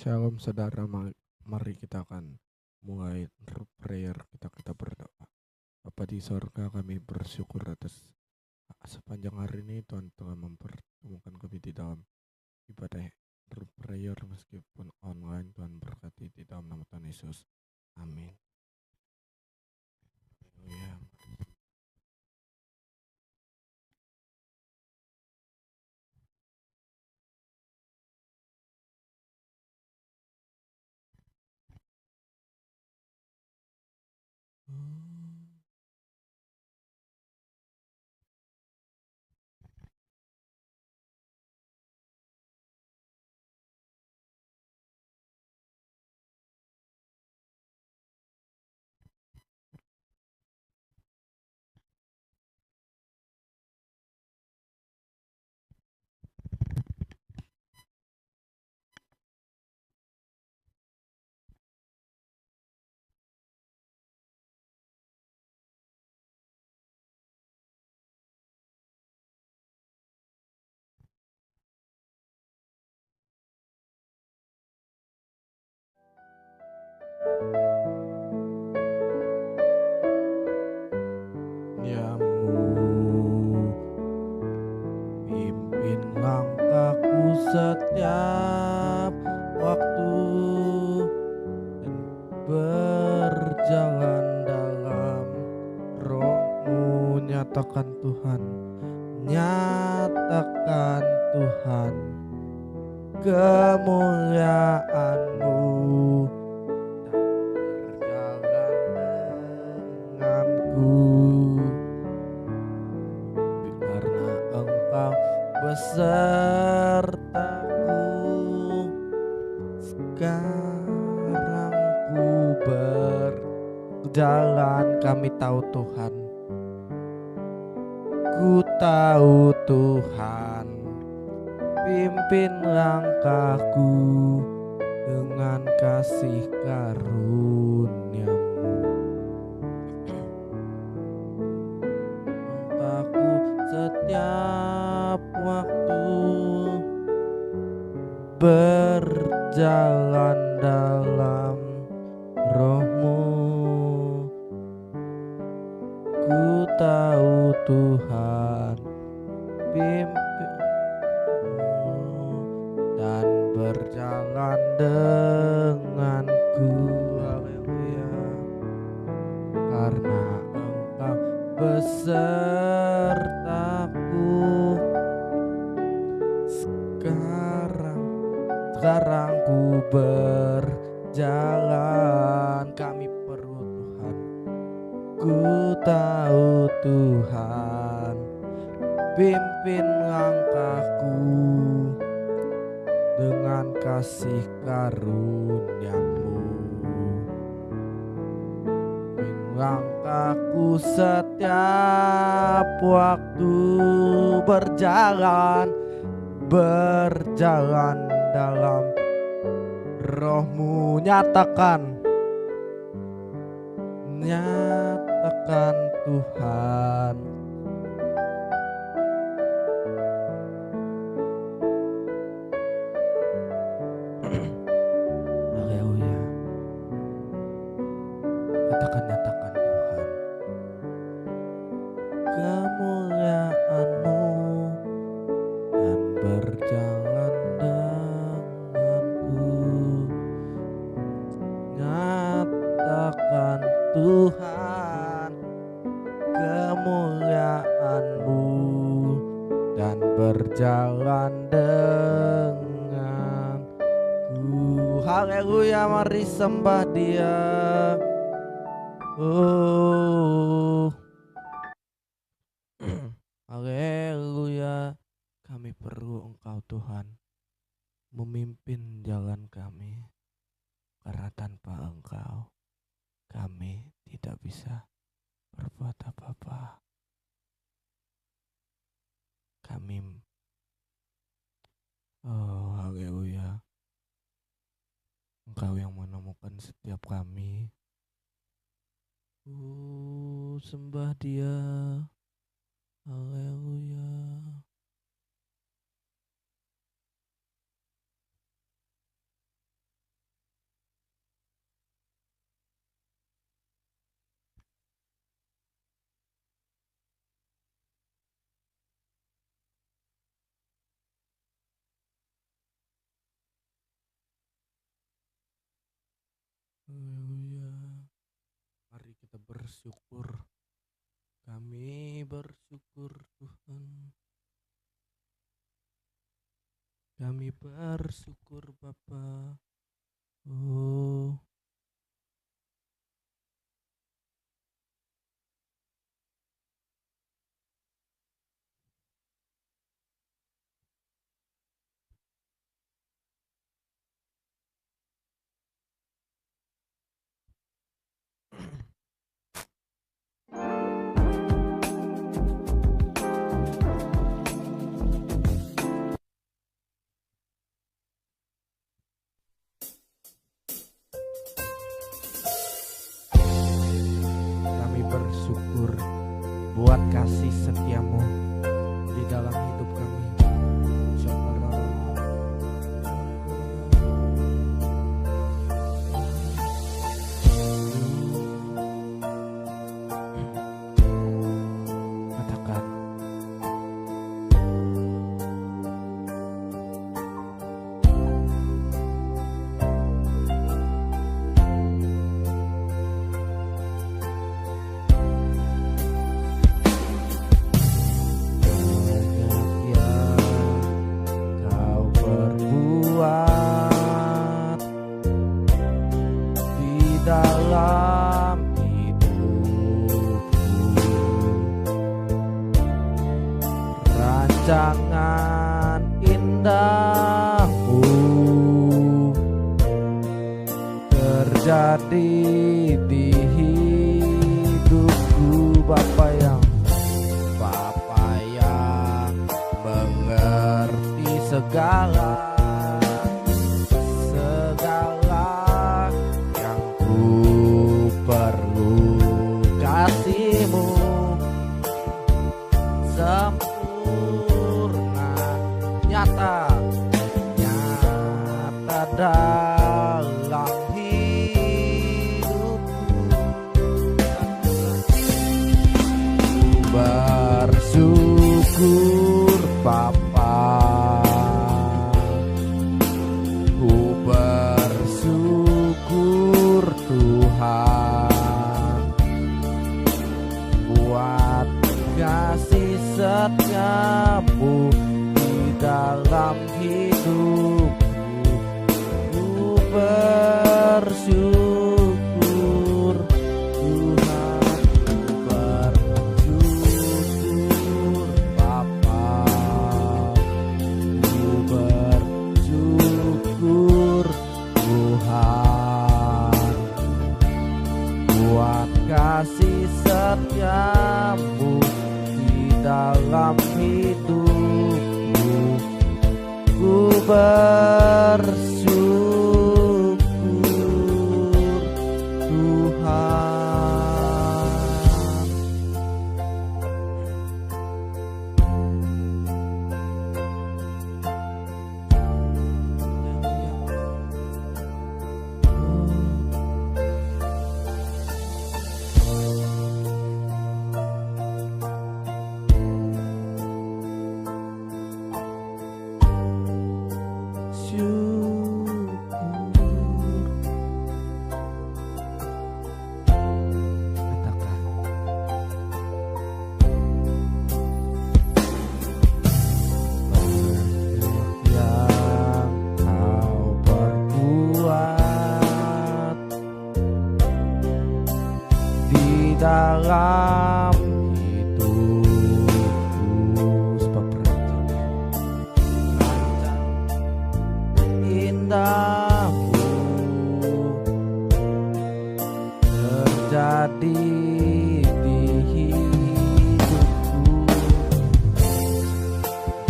Shalom saudara, mari kita akan mulai prayer, kita berdoa. Bapa di sorga, kami bersyukur atas sepanjang hari ini Tuhan telah mempertemukan kami di dalam ibadah prayer meskipun online. Tuhan berkati di dalam nama Tuhan Yesus. Amin. Haleluya. Diam-Mu pimpin langkahku setiap waktu dan berjalan dalam Roh-Mu. Nyatakan Tuhan, nyatakan Tuhan kemuliaan-Mu dan berjalan denganku, karena Engkau besertaku. Sekarang ku berjalan, kami tahu Tuhan, ku tahu Tuhan, pimpin langkahku dengan kasih karunia-Mu. Langkahku setiap waktu berjalan dalam Roh-Mu. Ku tahu Tuhan, pimpin dan berjalan denganku. Haleluya. Karena Engkau besertaku. Sekarang ku berjalan, kami perlu Tuhan. Ku tahu Tuhan, pimpin langkahku dengan kasih karunia-Mu. Pimpin langkahku setiap waktu berjalan dalam Roh-Mu. Nyatakan Tuhan, haleluya. Katakan, nyatakan Tuhan kemuliaan-Mu dan berjalan denganku. Nyatakan Tuhan kemuliaan-Mu dan berjalan denganku. Haleluya, mari sembah Dia. Oh, haleluya. Kami perlu Engkau Tuhan, memimpin jalan kami, karena tanpa Engkau kami tidak bisa berbuat apa-apa. Kami, oh haleluya, Engkau yang menemukan setiap kami. Sembah Dia. Haleluya. Haleluya. Mari kita bersyukur. Kami bersyukur Tuhan. Kami bersyukur Bapa. Oh, kami bersyukur buat kasih setiamu di dalam hidup kami. Katakan, banyak yang kau perbuat di dalam hidupku. Rancangan indahmu terjadi di hidupku. Bapa yang mengerti segala yang ku perlu. Kasih-Mu sempurna, nyata dalam hidupku. Bersyukur Bapa, ku bersyukur Tuhan buat kasih setiamu di dalam hidupku. Ku bersyukur Tuhan, ku bersyukur Bapa, ku bersyukur Tuhan buat kasih setiamu di dalam hidupku. Ku bersyukur Tuhan. Dalam hidupku, sebab rancang indahmu terjadi di hidupku.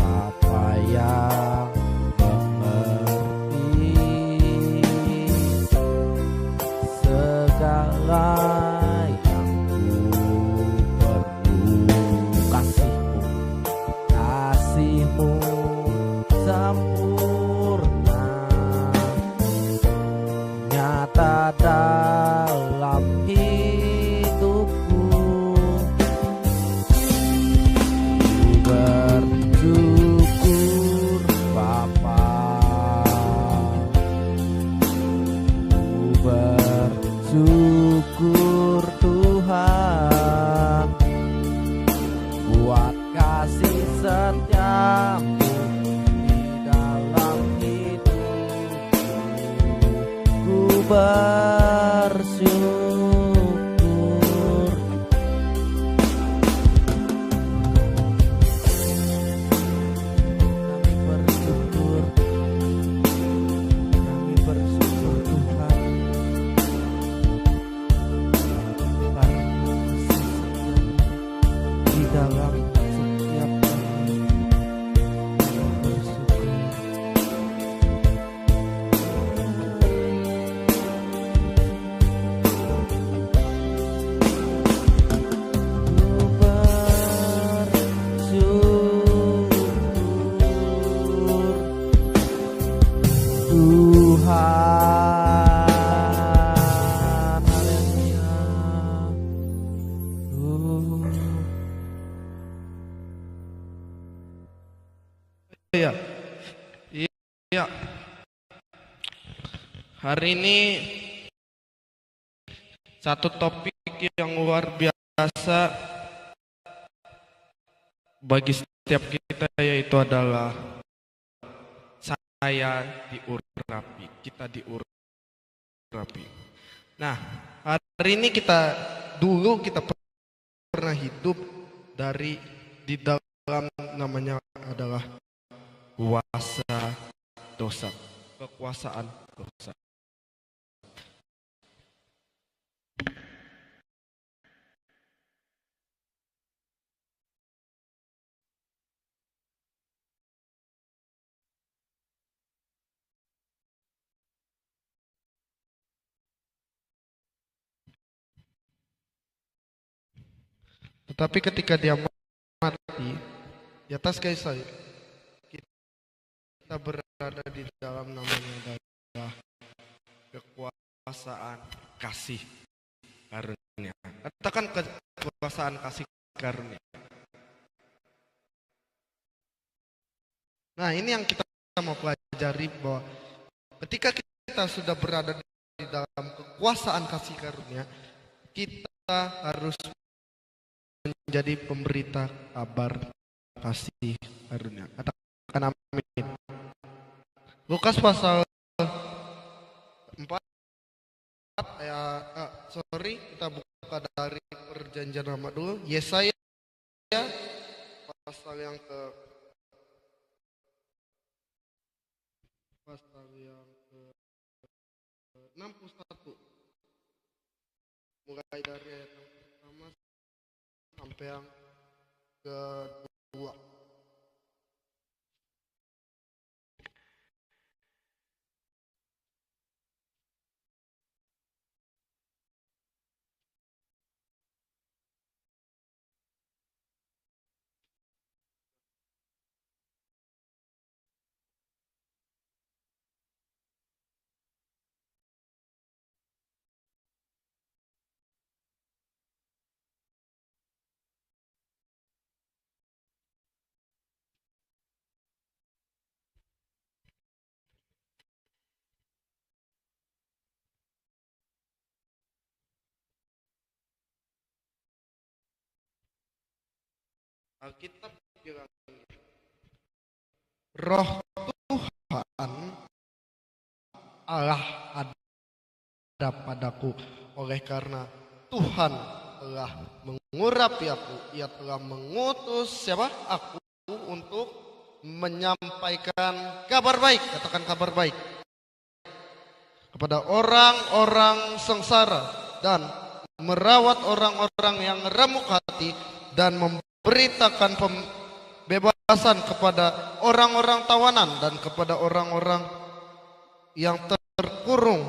Bapa yang mengerti segala sempurna, bersyukur. Kami bersyukur Tuhan, karena kasih setiamu di dalam setiap kami. Kami bersyukur. Tuhan, haleluya. Iya, iya. Hari ini satu topik yang luar biasa bagi setiap kita, yaitu adalah saya diurapi, kita diurapi. Nah, hari ini kita pernah hidup di dalam namanya adalah kuasa dosa, kekuasaan dosa. Tetapi ketika dia mati di atas kayu salib, kita berada di dalam namanya adalah kekuasaan kasih karunia. Katakan kekuasaan kasih karunia. Nah, ini yang kita mau pelajari, bahwa ketika kita sudah berada di dalam kekuasaan kasih karunia, kita harus menjadi pemberita kabar kasih karunia. Katakan amin. Lukas pasal 4 kita buka dari perjanjian lama dulu. Yesaya pasal yang ke 61, mulai dari ayat yang pertama sampai yang kedua. Alkitab bilang, Roh Tuhan Allah ada padaku, oleh karena Tuhan telah mengurapi aku. Ia telah mengutus siapa? Aku untuk menyampaikan kabar baik. Katakan kabar baik kepada orang-orang sengsara, dan merawat orang-orang yang remuk hati, dan memberitakan pembebasan kepada orang-orang tawanan, dan kepada orang-orang yang terkurung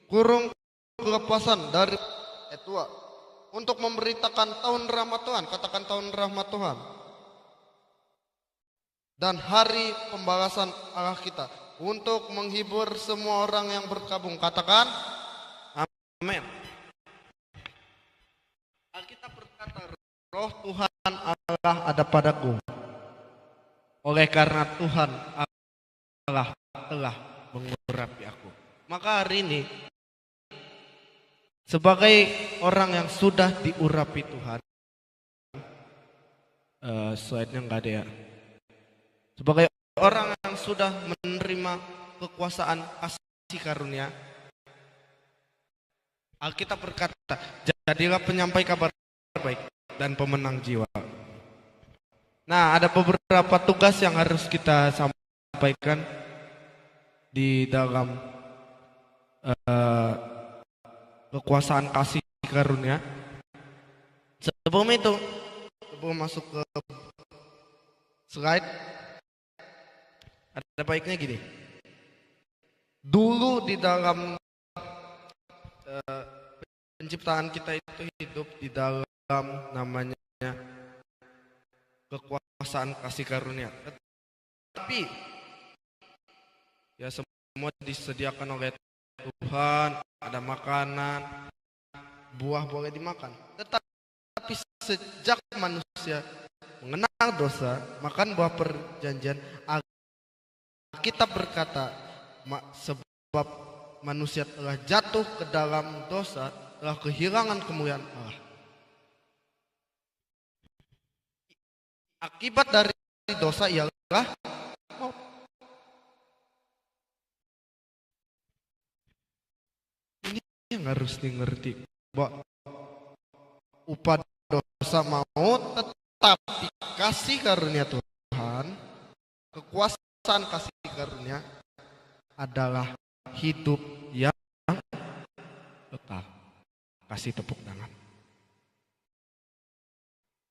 kurung kelepasan dari tua, untuk memberitakan tahun rahmat Tuhan. Katakan tahun rahmat Tuhan, dan hari pembalasan Allah kita, untuk menghibur semua orang yang berkabung. Katakan amin. Alkitab berkata, Roh Tuhan Allah ada padaku, oleh karena Tuhan Allah telah mengurapi aku. Maka hari ini, sebagai orang yang sudah diurapi Tuhan, slide-nya nggak ada ya. Sebagai orang yang sudah menerima kekuasaan kasih karunia, Alkitab berkata, jadilah penyampai kabar baik dan pemenang jiwa. Nah, ada beberapa tugas yang harus kita sampaikan di dalam kekuasaan kasih karunia. Sebelum itu, sebelum masuk ke slide, ada baiknya gini. Dulu di dalam penciptaan kita itu hidup di dalam namanya kekuasaan kasih karunia. Tapi ya semua disediakan oleh Tuhan, ada makanan, buah boleh dimakan. Tetapi sejak manusia mengenal dosa, makan buah perjanjian, Alkitab berkata, sebab manusia telah jatuh ke dalam dosa, telah kehilangan kemuliaan Allah. Akibat dari dosa ialah maut. Ini yang harus dimengerti, bahwa upah dosa maut, tetapi kasih karunia Tuhan, kekuasaan kasih karunia adalah hidup yang kekal. Kasih tepuk tangan.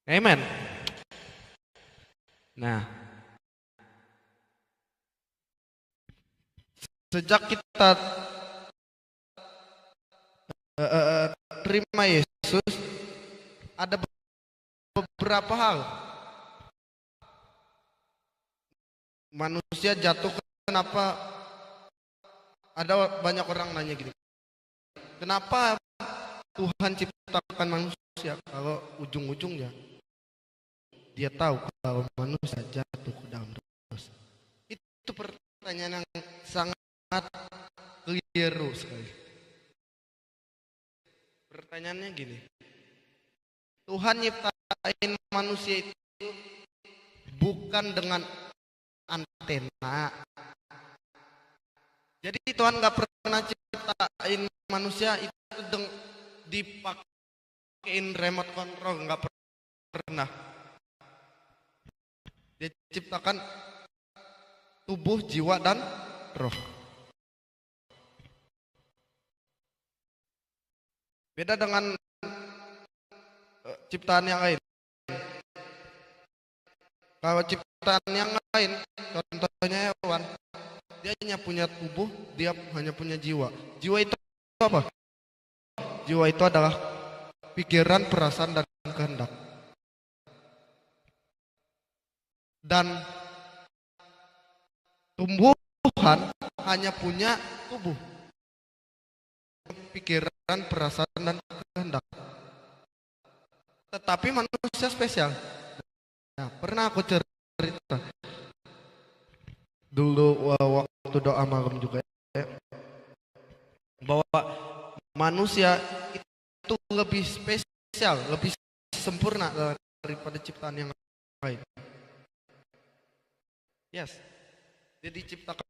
Amen. Nah, sejak kita terima Yesus, ada beberapa hal. Manusia jatuh, kenapa? Ada banyak orang nanya gini, kenapa Tuhan ciptakan manusia kalau ujung-ujungnya dia tahu kalau manusia jatuh ke dalam dosa? Itu pertanyaan yang sangat keliru sekali. Pertanyaannya gini, Tuhan nyiptain manusia itu bukan dengan antena. Jadi Tuhan gak pernah ciptain manusia itu dipakein remote control, gak pernah. Dia ciptakan tubuh, jiwa, dan roh. Beda dengan ciptaan yang lain. Kalau ciptaan yang lain, contohnya hewan, dia hanya punya tubuh, dia hanya punya jiwa. Jiwa itu apa? Jiwa itu adalah pikiran, perasaan, dan kehendak. Dan tumbuhan hanya punya tubuh, pikiran, perasaan, dan kehendak. Tetapi manusia spesial. Nah, pernah aku cerita dulu waktu doa malam juga ya, bahwa manusia itu lebih spesial, lebih sempurna daripada ciptaan yang lain. Yes, dia diciptakan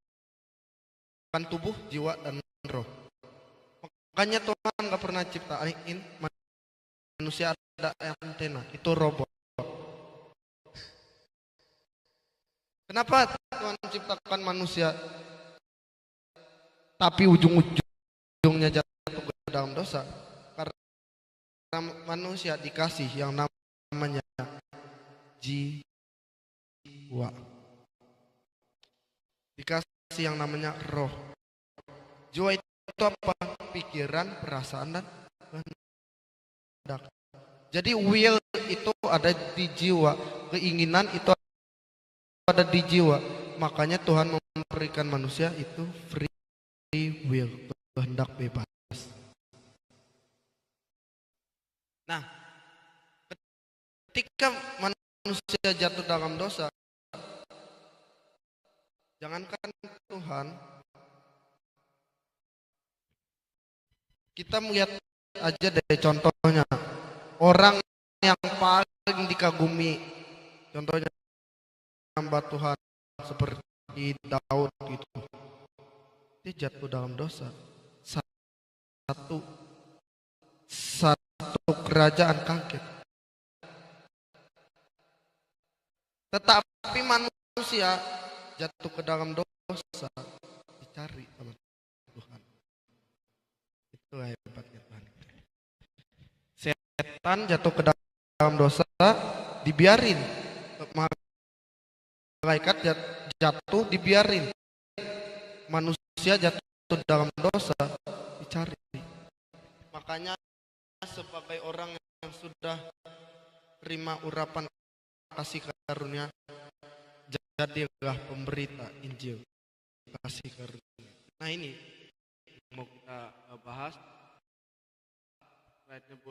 tubuh, jiwa, dan roh. Makanya Tuhan gak pernah ciptain manusia ada antena, itu robot. Kenapa Tuhan menciptakan manusia tapi ujung-ujungnya jatuh ke dalam dosa? Karena manusia dikasih yang namanya jiwa, dikasih yang namanya roh. Jiwa itu apa? Pikiran, perasaan, dan kehendak. Jadi will itu ada di jiwa, keinginan itu ada di jiwa. Makanya Tuhan memberikan manusia itu free will, kehendak bebas. Nah, ketika manusia jatuh dalam dosa, jangankan Tuhan, kita melihat aja deh contohnya orang yang paling dikagumi, contohnya hamba Tuhan seperti seperti Daud gitu. Dia jatuh dalam dosa. Satu satu kerajaan kaget. Tetapi manusia jatuh ke dalam dosa dicari sama Tuhan. Itulah hebatnya Tuhan. Setan jatuh ke dalam dosa dibiarin. Malaikat jatuh dibiarin. Manusia jatuh dalam dosa dicari. Makanya sebagai orang yang sudah terima urapan kasih karunia, jadilah pemberita Injil kasih karunia. Nah ini mau kita bahas. Slide-nya Bu,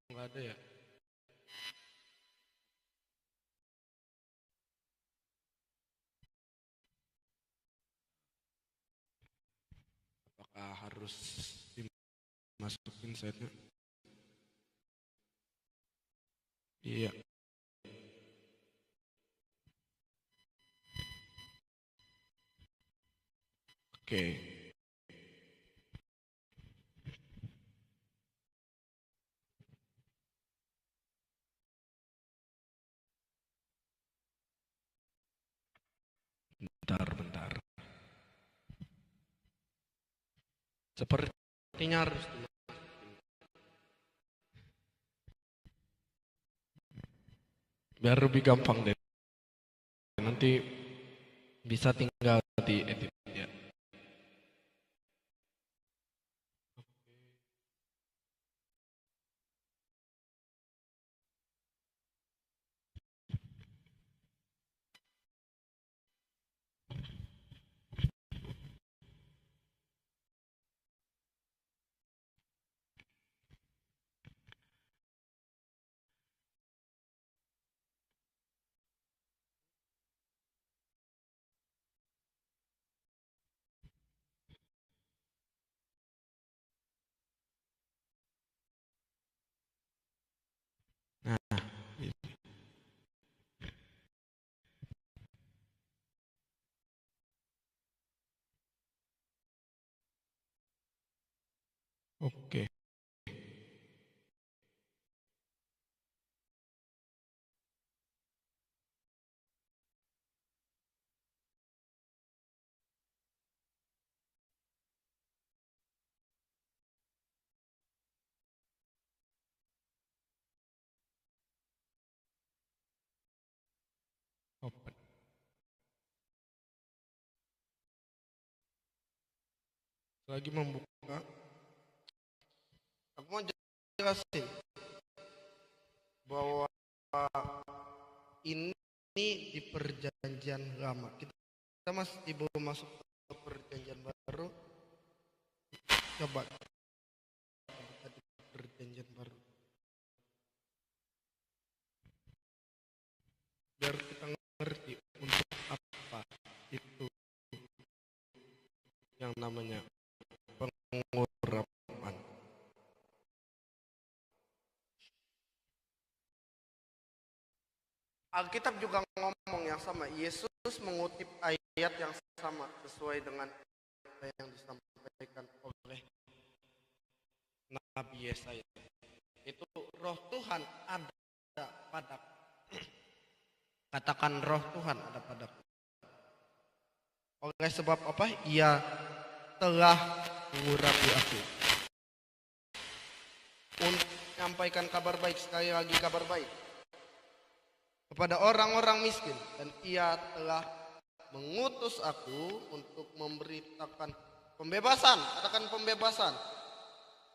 nggak ada ya? Apakah harus dimasukin slide-nya? Iya. Oke. Bentar. Sepertinya harus biar lebih gampang deh. Nanti bisa tinggal di edit ya. Nah, oke. Open. Lagi membuka. Aku mau jelasin bahwa ini di perjanjian lama. Kita masih belum masuk ke perjanjian baru. Coba kita di perjanjian baru. Biar kita ngerti untuk apa itu yang namanya pengurapan. Alkitab juga ngomong yang sama. Yesus mengutip ayat yang sama sesuai dengan apa yang disampaikan oleh Nabi Yesaya. Itu roh Tuhan ada padaku. Katakan roh Tuhan ada padaku. Oleh sebab apa? Ia telah mengurapi aku. Untuk menyampaikan kabar baik, sekali lagi kabar baik. Kepada orang-orang miskin. Dan ia telah mengutus aku untuk memberitakan pembebasan. Katakan pembebasan.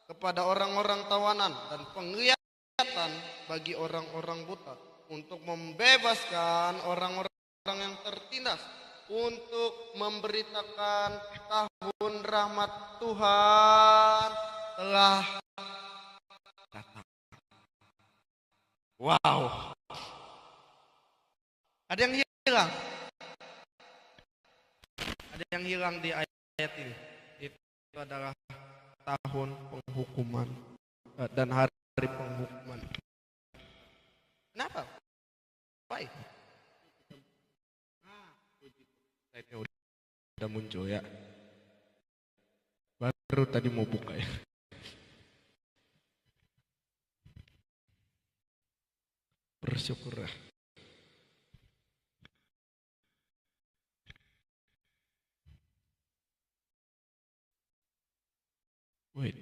Kepada orang-orang tawanan dan penglihatan bagi orang-orang buta. Untuk membebaskan orang-orang yang tertindas. Untuk memberitakan tahun rahmat Tuhan telah datang. Wow. Ada yang hilang. Ada yang hilang di ayat ini. Itu adalah tahun penghukuman dan hari penghukuman. Kenapa? Baik. Slide-nya udah muncul ya. Baru tadi mau buka ya. Bersyukurlah. Wait.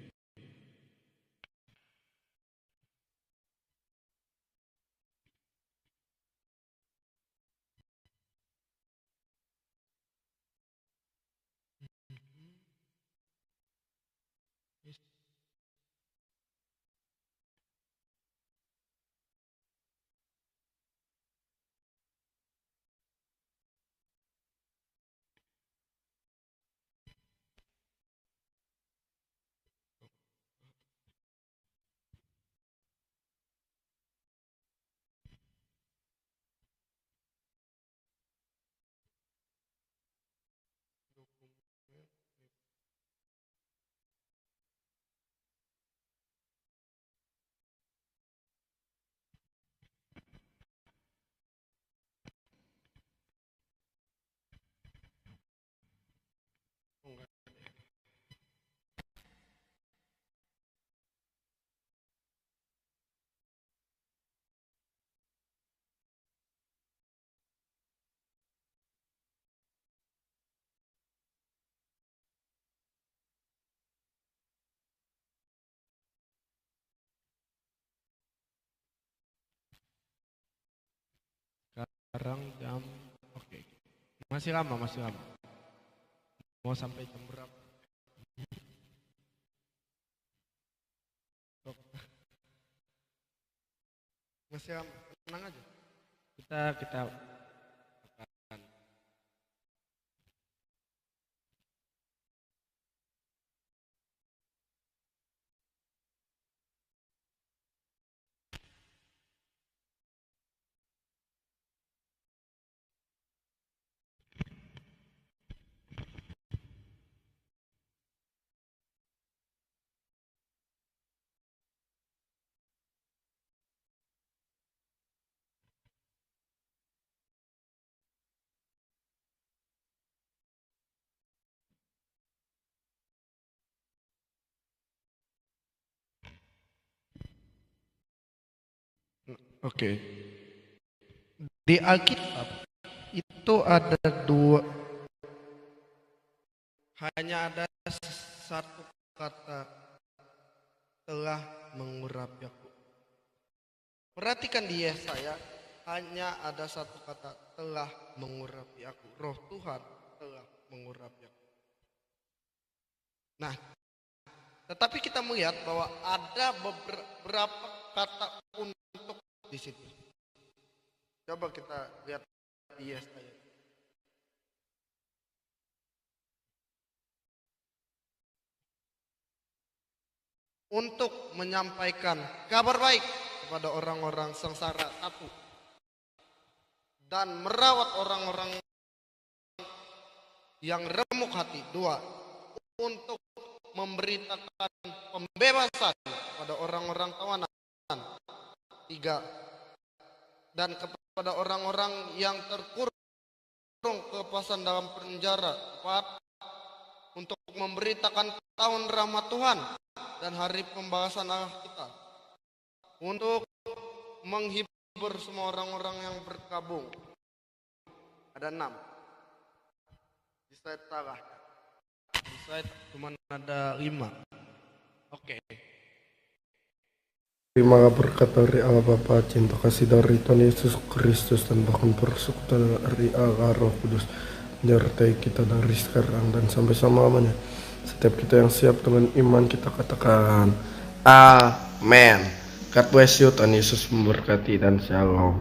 Sekarang jam, oke. Masih lama, masih lama. Mau sampai jam berapa? Masih lama, tenang aja. Kita akan. Oke. Di Alkitab itu ada hanya ada satu kata, telah mengurapi aku. Perhatikan di Yesaya, hanya ada satu kata, telah mengurapi aku. Roh Tuhan telah mengurapi aku. Nah, tetapi kita melihat bahwa ada beberapa kata untuk di situ. Coba kita lihat di Yesaya. Untuk menyampaikan kabar baik kepada orang-orang sengsara, satu, dan merawat orang-orang yang remuk hati, dua, untuk memberitakan pembebasan pada orang-orang tawanan, tiga, dan kepada orang-orang yang terkurung kelepasan dalam penjara, empat, untuk memberitakan tahun rahmat Tuhan dan hari pembahasan Allah kita, untuk menghibur semua orang-orang yang berkabung. Ada 6. Di slide salah. Di slide cuma ada 5. Oke. Terima berkat dari Allah Bapa, cinta kasih dari Tuhan Yesus Kristus, dan bahkan persekutuan dari Allah Roh Kudus menyertai kita dari sekarang dan sampai selama-lamanya. Setiap kita yang siap dengan iman, kita katakan Amen. God bless you, Tuhan Yesus memberkati dan shalom.